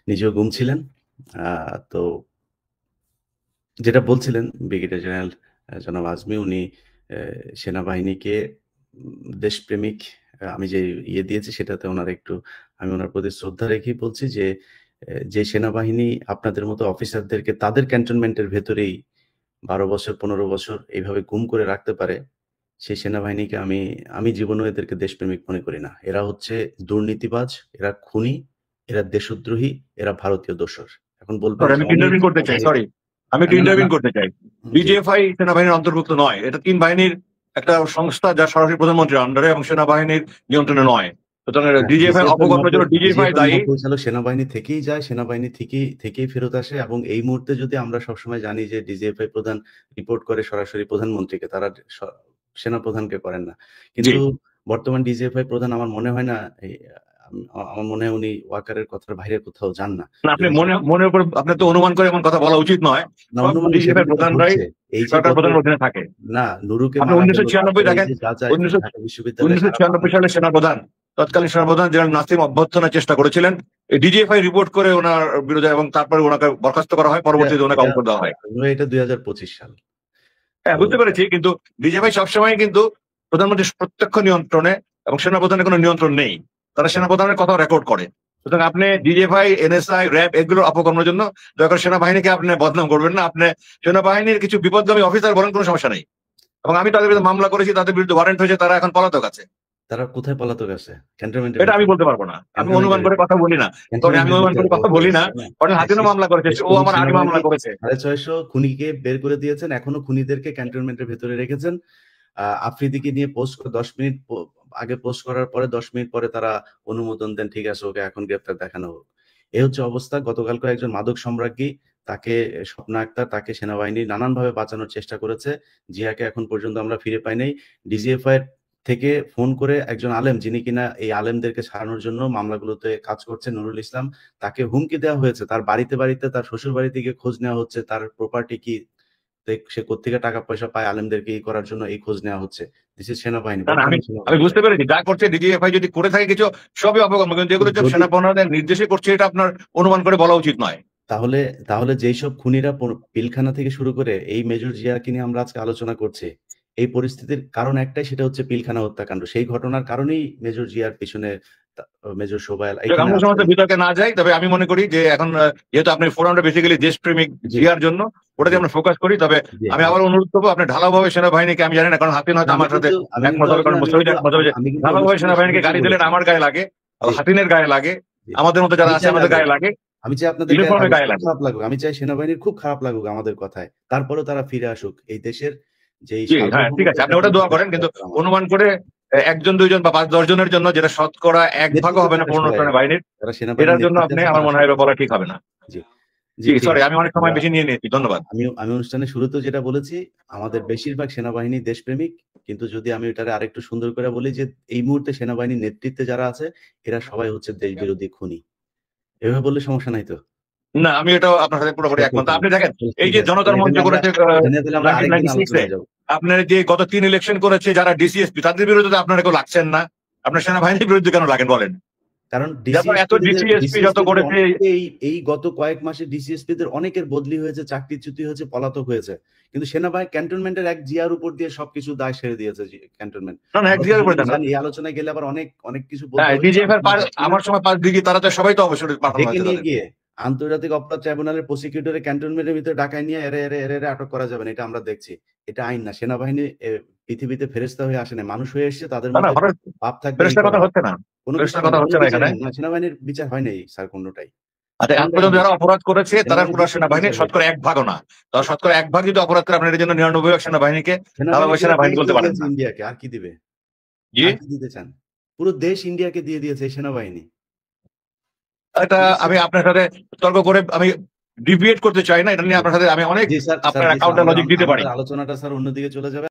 নিজেও গুম ছিলেন। তো যেটা বলছিলেন ব্রিগেডিয়ার জেনারেল জনাব আজমি উনি অ্যা সেনাবাহিনীকে দেশপ্রেমিক আমি যে দিয়েছি সেটাতে উনার একটু আমি উনার প্রতি শ্রদ্ধা রেখেই বলছি যে, যে সেনাবাহিনী আপনাদের মতো অফিসারদেরকে তাদের ক্যান্টনমেন্টের ভেতরেই ১২ বছর ১৫ বছর এভাবে গুম করে রাখতে পারে, সেই সেনাবাহিনীকে আমি জীবনেও এদেরকে দেশপ্রেমিক মনে করি না। এরা হচ্ছে দুর্নীতিবাজ, এরা খুনি, এরা দেশদ্রোহী, এরা ভারতীয় দোসর। এখন বলবেন সরি, যে আমি একটু অনেক ইন্টারভিউ করতে চাই। সরি, আমি একটু না, না, না। ইন্টারভিউ করতে চাই। জি। ডিজিএফআই সেনাবাহিনীর অন্তর্ভুক্ত নয়। এটা ৩ বাহিনীর একটা সংস্থা যা সরাসরি প্রধানমন্ত্রীর আন্ডারে এবং সেনাবাহিনীর নিয়ন্ত্রণে নয়। সুতরাং না, ডিজিএফআই অপকর্মের জন্য ডিজিএফআই ডিজিএফআই দায়ী। মহাপরিচালক সেনাবাহিনী থেকেই যায়, সেনাবাহিনী থেকেই ফেরত আসে এবং এই মুহূর্তে যদি আমরা সবসময় জানি যে ডিজিএফআই প্রধান রিপোর্ট করে সরাসরি প্রধানমন্ত্রীকে, তারা সেনাপ্রধানকে করেন না। জি। কিন্তু বর্তমান ডিজিএফআই প্রধান আমার মনে হয় না এই আমার মনে হয় উনি ওয়াকারের কথার বাইরে কোথাও যান না। না, আপনি এবং মনের উপর আপনার তো অনুমান করে এমন কথা বলা উচিত নয়। না সব অনুমান ডিজিএফআই সেটাই তো প্রধানরাই হচ্ছে। এই যে সরকার গত প্রধানের অধীনে থাকে। না নুরুকে আপনি মারা গেল, ১৯৯৬ তারপরে এই দেখেন, যে যা, যা এখন ১৯০০ ঢাকা বিশ্ববিদ্যালয়ে সারা ১৯৯৬ সালে বাংলাদেশে সেনাপ্রধান, তৎকালীন সেনাপ্রধান জেনারেল নাসিম অভ্যর্থনার চেষ্টা করেছিলেন। এই ডিজিএফআই রিপোর্ট করে ওনার বিরুদ্ধে এবং তারপরে ওনাকে বরখাস্ত করা হয়। এটা পরবর্তীতে ওনাকে এটা অবসর দেওয়া হয়। এটা ২০২৫ সাল। হ্যাঁ, তো বুঝতে পেরেছি। কিন্তু ডিজিএফআই সবসময় কিন্তু প্রধানমন্ত্রীর প্রত্যক্ষ নিয়ন্ত্রণে এবং সেনাপ্রধানের কোনো নিয়ন্ত্রণ নেই। তারা সেনাপ্রধানের কথা রেকর্ড করে। সুতরাং আপনি ডিজিএফআই, এনএসআই, র‍্যাব এগুলোর অপকর্মের জন্য দয়া করে সেনাবাহিনীকে আপনি বদনাম করবেন না। আপনি সেনাবাহিনীর কিছু বিপথগামী অফিসার বলেন, কোনো সমস্যা নেই। এবং আমি তাদের বিরুদ্ধে মামলা করেছি, তাদের বিরুদ্ধে ওয়ারেন্ট হয়েছে, তারা এখন পলাতক আছে। তারা কোথায় পলাতক আছে? ক্যান্টনমেন্টের এটা আমি ভেতরে। বলতে পারব না। আমি অনুমান ক্যান্টনমেন্টের করে ভেতরে। কথা বলি না। সরি, আমি ক্যান্টনমেন্টের অনুমান ভিতরে করে কথা বলি না। তাই না? কর্নেল হাসিনও মামলা করেছে। ও দেশপ্রেমিক আমার আগে মামলা সেনাবাহিনী করেছে। ৬৫০ খুনিকে বের করে দিয়েছেন। এখনো খুনিদেরকে ক্যান্টনমেন্টের ভেতরে রেখেছেন। আফ্রিদিকে নিয়ে পোস্ট ১০ মিনিট আগে পোস্ট করার পরে ১০ মিনিট পরে তারা অনুমোদন দেন। ঠিক আছে, ওকে এখন গ্রেপ্তার দেখানো হোক। এ হচ্ছে অবস্থা। গতকালকে একজন মাদক সম্রাজ্ঞী তাকে স্বপ্না আক্তার তাকে সেনাবাহিনী নানানভাবে বাঁচানোর চেষ্টা করেছে। জিয়াকে এখন পর্যন্ত আমরা ফিরে পাই নাই। ডিজিএফআই থেকে ফোন করে একজন আলেম যিনি কিনা এই আলেমদেরকে ছাড়ানোর জন্য মামলাগুলোতে কাজ করছেন নুরুল ইসলাম, তাকে হুমকি দেওয়া হয়েছে। তার বাড়িতে তার শ্বশুরবাড়িতে গিয়ে খোঁজ নেওয়া হচ্ছে। তার প্রপার্টি কি? সে কোত্থেকে টাকা পয়সা পায় আলেমদেরকে করার জন্য এই খোঁজ নেওয়া হচ্ছে। দিস ইজ সেনাবাহিনী, না, না, আমি বর্তমান আমি সেনাবাহিনী। বুঝতে পেরেছি। যা করছে ডিজিএফআই যদি করে থাকে কিছু, সবই অপকর্ম। কিন্তু যেগুলো যে যদি সেনা প্রধানের নির্দেশে করছে, এটা আপনার অনুমান করে বলা উচিত নয়। তাহলে তাহলে যেইসব খুনিরা পিলখানা থেকে শুরু করে এই মেজর জিয়াকে নিয়ে আমরা আজকে আলোচনা করছি। এই পরিস্থিতির কারণ একটাই, সেটা হচ্ছে পিলখানা হত্যাকাণ্ড। সেই ঘটনার কারণেই মেজর জিয়ার পিছনে মেজর শোভায়াল এখানে আমরা আছেন। সমস্ত বিতর্কে না যাই, তবে আমি মনে করি যে এখন যেহেতু আপনি ফোরামটা বেসিক্যালি দেশপ্রেমিক জি, জিয়ার জন্য, জি, ওটাতে আমরা ফোকাস করি। তবে জি। আমি আবার অনুরোধ করবো, আপনি ঢালাওভাবে সেনাবাহিনীকে, আমি জানি না কারণ হাসিন না, হয়তো আমার সাথে একমত হবে, কারণ শহীদ একমত হবে যে আমি কিন্তু ঢালাওভাবে অনুষ্ঠানের সেনাবাহিনীকে শুরুতেই গালি দিলেন বলেছি। আমার গায়ে লাগে, জি, হাসিনের গায়ে লাগে, জি। আমাদের মধ্যে যারা আমি আছে চাই আমাদের লাগুক। গায়ে লাগে, আমি চাই আপনাদের গায়ে ইউনিফর্মের লাগুক, গায়ে খুব লাগে। খারাপ লাগুক। আমি চাই সেনাবাহিনীর খুব খারাপ লাগুক আমাদের কথায়। তারপরেও তারা ফিরে আসুক। এই দেশের যেই জি, হ্যাঁ, ঠিক আছে, সার্বভৌমত্বের আপনি জাতীয় ওটা দোয়া নিরাপত্তা করেন। কিন্তু দরকার আমাদের। অনুমান করে একজন, দুইজন বা ৫-১০ জনের জন্য, যেটা শতকরা ১ ভাগও নেতৃত্বে হবে না থাকা পূর্ণ সবাই এক। সেনাবাহিনীর, যারা সেনাবাহিনীর এটার জন্য নেতৃত্বে আপনি, আছে আমার তারা মনে হয় সবাই এভাবে বলা ঠিক হবে না। জি, জি জি, ঠিক সরি, আছে। আমি অনেক আমরা সময় বেশি নিয়ে নিয়েছি। ধন্যবাদ। আমি অনুষ্ঠানের শুরুতেও যেটা বলেছি, আমাদের বেশিরভাগ সেনাবাহিনী দেশপ্রেমিক। কিন্তু যদি আমি এটারে আরেকটু সুন্দর করে বলি যে, এই মুহূর্তে সেনাবাহিনীর নেতৃত্বে যারা আছে, এরা সবাই হচ্ছে দেশবিরোধী খুনি। এভাবে বললে সমস্যা নাই তো? না, আমি এটাও আপনার সাথে পুরোপুরি একমত। আপনি দেখেন, এই ঠিক যে আছে। জনতার তাহলে মঞ্চ করেছে এটা নিয়ে তাহলে আমরা আরেকদিন 1996 এ, আলোচনায় যাব। আপনার যে গত ৩ ইলেকশন করেছে যারা ডিসিএসপি, তাদের বিরুদ্ধে তো আপনারা কেউ লাগছেন না। আপনার সেনাবাহিনীর বিরুদ্ধে কেন লাগেন বলেন? কারণ যত এত ডিসিএসপি যত ডিসিএসপিদের করেছে। অনেকে এই গত কয়েক মাসে ডিসিএসপিদের অনেকের বদলি হয়েছে, চাকরিচ্যুতি হয়েছে, পলাতক হয়েছে। কিন্তু সেনাবাহিনী ক্যান্টনমেন্টের এক জিয়ার উপর দিয়ে সবকিছু দায় সেরে দিয়েছে ক্যান্টনমেন্ট। না, না, এক আমরা তো জিয়ার উপরে সেগুলো দেন না। জানি। এই আলোচনায় গেলে আবার অনেক কিছু বলতে হ্যাঁ, হবে। কিন্তু ডিজিএফ এর আলোচনা যাচ্ছি না। আমার সময় ৫ ডিগ্রি, তারা তো সবাই তো অবসরে পাঠানো ডেকে হয়েছে নিয়ে তাদের। গিয়ে আন্তর্জাতিক অপরাধ ট্রাইব্যুনালের প্রসিকিউটরের ক্যান্টনমেন্টের ভিতরে ডাকায় নিয়ে এরে আটক করা যাবে না। এটা আমরা দেখছি। এটা আইন না। সেনাবাহিনী পৃথিবীতে ফেরেশতা হয়ে আসে নাই। মানুষ হয়ে এসেছে, তাদের না, না, মধ্যে হঠাৎ পাপ থাকবে এই ফেরেশতার কথা কারণে। হচ্ছে না। কোন কিছু ফেরেশতার হয় না। কথা কোন হচ্ছে না বিচারই এখানে। হয় না। সেনাবাহিনীর বিচার হয় নাই স্যার কোনটাই। আচ্ছা, আজ কোনটাই পর্যন্ত হয় যারা নাই। অপরাধ করেছে তারা সেনাবাহিনীর পুরো বিচ্ছিন্ন বিচার সেনাবাহিনীর হয়েছে। শতকরা ১ ভাগও না। তারা শতকরা ১ ভাগ যদি অপরাধ করে, আপনি এটার জন্য ৯৯ ভাগ সেনাবাহিনীকে সেনাবাহিনী ধারাবাহিক পুরো সেনাবাহিনী দেশ বলতে দিয়ে পারেন দিয়েছে না। ইন্ডিয়াকে। আর কি দিবে? জি? আর কি দিতে চান? পুরো দেশ ইন্ডিয়াকে দিয়ে দিয়েছে এই সেনাবাহিনী। এটা দিস আমি ইজ আপনার সাথে তর্ক করে আমি ডিভিয়েট করতে চাই না। এটা নিয়ে জি, আপনার সাথে আমি অনেক জি স্যার, আপনার জি স্যার। কাউন্টার লজিক দিতে পারি। আমাদের আলোচনাটা স্যার অন্যদিকে চলে যাবে।